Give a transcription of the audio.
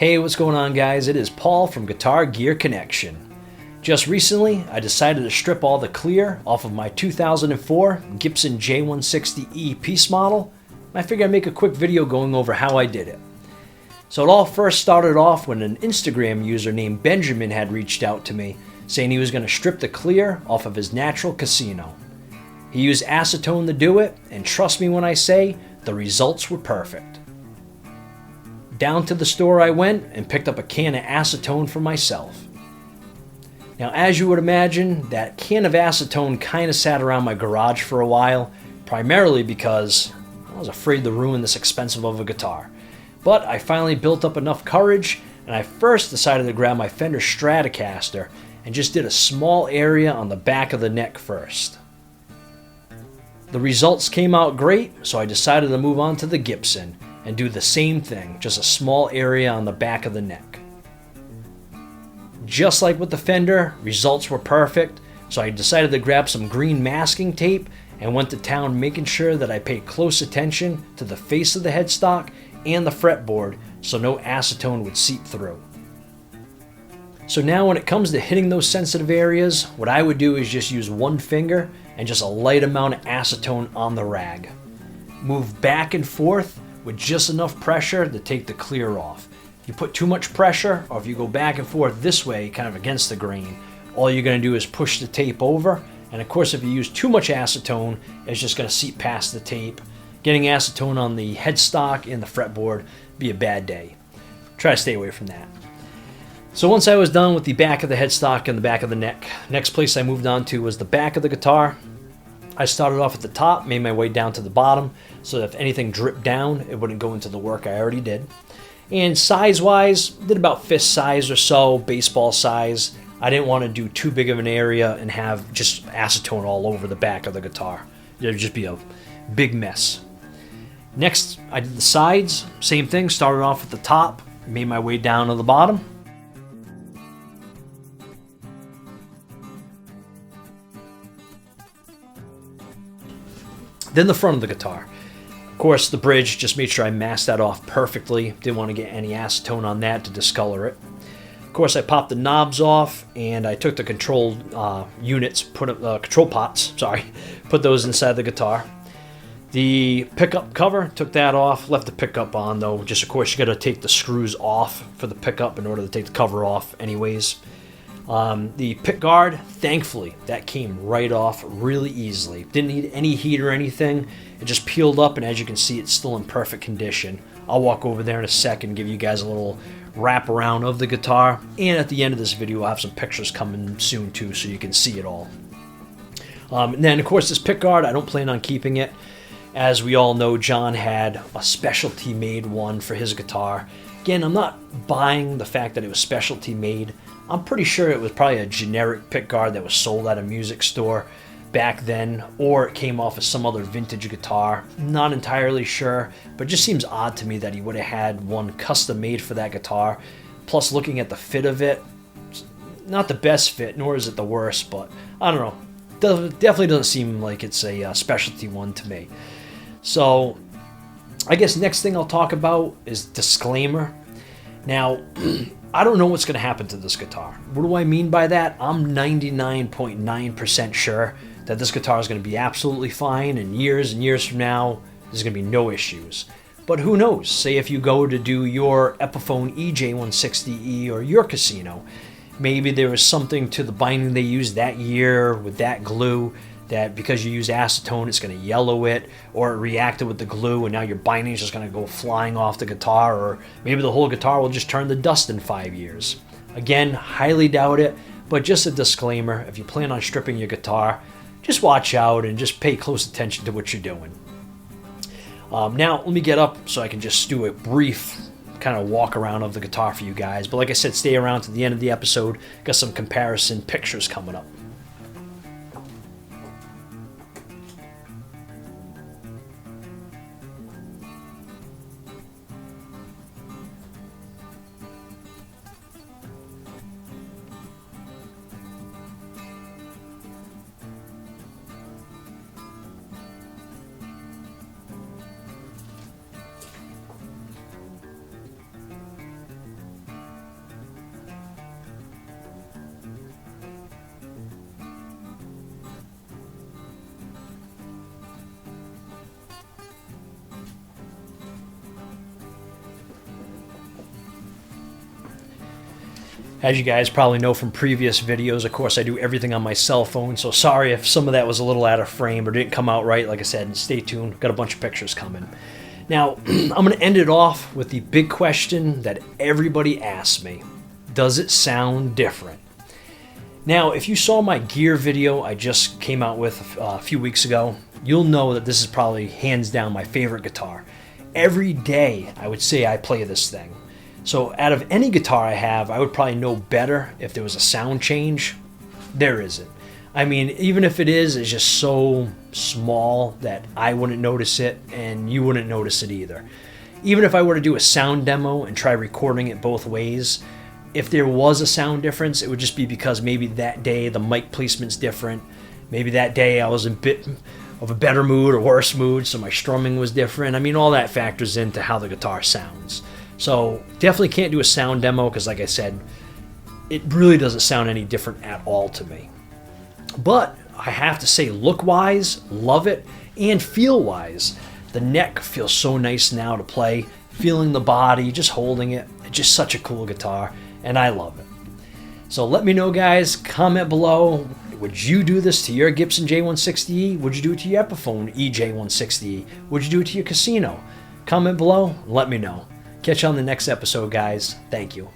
Hey, what's going on, guys? It is Paul from Guitar Gear Connection. Just recently, I decided to strip all the clear off of my 2004 Gibson J-160E Peace Model, and I figured I'd make a quick video going over how I did it. So it all first started off when an Instagram user named Benjamin had reached out to me saying he was going to strip the clear off of his natural Casino. He used acetone to do it, and trust me when I say, the results were perfect. Down to the store I went and picked up a can of acetone for myself. Now, as you would imagine, that can of acetone kind of sat around my garage for a while, primarily because I was afraid to ruin this expensive of a guitar. But I finally built up enough courage, and I first decided to grab my Fender Stratocaster and just did a small area on the back of the neck first. The results came out great, so I decided to move on to the Gibson and do the same thing, just a small area on the back of the neck. Just like with the Fender, results were perfect, so I decided to grab some green masking tape and went to town making sure that I paid close attention to the face of the headstock and the fretboard so no acetone would seep through. So now when it comes to hitting those sensitive areas, what I would do is just use one finger and just a light amount of acetone on the rag. Move back and forth with just enough pressure to take the clear off. If you put too much pressure, or if you go back and forth this way, kind of against the grain, all you're going to do is push the tape over. And of course, if you use too much acetone, it's just going to seep past the tape. Getting acetone on the headstock and the fretboard be a bad day. Try to stay away from that. So once I was done with the back of the headstock and the back of the neck, next place I moved on to was the back of the guitar. I started off at the top, made my way down to the bottom, so that if anything dripped down, it wouldn't go into the work I already did. And size-wise, did about fist size or so, baseball size. I didn't want to do too big of an area and have just acetone all over the back of the guitar. It would just be a big mess. Next, I did the sides, same thing, started off at the top, made my way down to the bottom. Then the front of the guitar. Of course, the bridge, just made sure I masked that off perfectly. Didn't want to get any acetone on that to discolor it. Of course, I popped the knobs off, and I took the control units, control pots, put those inside the guitar. The pickup cover, took that off, left the pickup on though. Just of course, you got to take the screws off for the pickup in order to take the cover off anyways. The pickguard, thankfully, that came right off really easily. Didn't need any heat or anything. It just peeled up, and as you can see, it's still in perfect condition. I'll walk over there in a second and give you guys a little wrap around of the guitar. And at the end of this video, I'll have some pictures coming soon too, so you can see it all. And then, of course, this pickguard, I don't plan on keeping it. As we all know, John had a specialty made one for his guitar. Again, I'm not buying the fact that it was specialty made. I'm pretty sure it was probably a generic pickguard that was sold at a music store back then, or it came off of some other vintage guitar. Not entirely sure, but it just seems odd to me that he would have had one custom made for that guitar. Plus, looking at the fit of it, not the best fit, nor is it the worst, but I don't know. Definitely doesn't seem like it's a specialty one to me. So, I guess next thing I'll talk about is disclaimer. Now, I don't know what's going to happen to this guitar. What do I mean by that? I'm 99.9% sure that this guitar is going to be absolutely fine, and years from now, there's going to be no issues. But who knows? Say if you go to do your Epiphone EJ160E or your Casino, maybe there was something to the binding they used that year with that glue that because you use acetone, it's going to yellow it, or it reacted with the glue and now your binding is just going to go flying off the guitar, or maybe the whole guitar will just turn to dust in 5 years. Again, highly doubt it, but just a disclaimer, if you plan on stripping your guitar, just watch out and just pay close attention to what you're doing. Now, let me get up so I can just do a brief kind of walk around of the guitar for you guys. But like I said, stay around to the end of the episode. Got some comparison pictures coming up. As you guys probably know from previous videos, of course, I do everything on my cell phone, so sorry if some of that was a little out of frame or didn't come out right. Like I said, stay tuned. Got a bunch of pictures coming. Now, I'm going to end it off with the big question that everybody asks me. Does it sound different? Now, if you saw my gear video I just came out with a few weeks ago, you'll know that this is probably hands down my favorite guitar. Every day, I would say I play this thing. So out of any guitar I have, I would probably know better if there was a sound change. There isn't. I mean, even if it is, it's just so small that I wouldn't notice it and you wouldn't notice it either. Even if I were to do a sound demo and try recording it both ways, if there was a sound difference, it would just be because maybe that day the mic placement's different. Maybe that day I was in a bit of a better mood or worse mood, so my strumming was different. I mean, all that factors into how the guitar sounds. So definitely can't do a sound demo because, like I said, it really doesn't sound any different at all to me. But I have to say, look-wise, love it, and feel-wise, the neck feels so nice now to play. Feeling the body, just holding it, it's just such a cool guitar, and I love it. So let me know, guys. Comment below. Would you do this to your Gibson J-160E? Would you do it to your Epiphone EJ-160E? Would you do it to your Casino? Comment below. Let me know. Catch you on the next episode, guys. Thank you.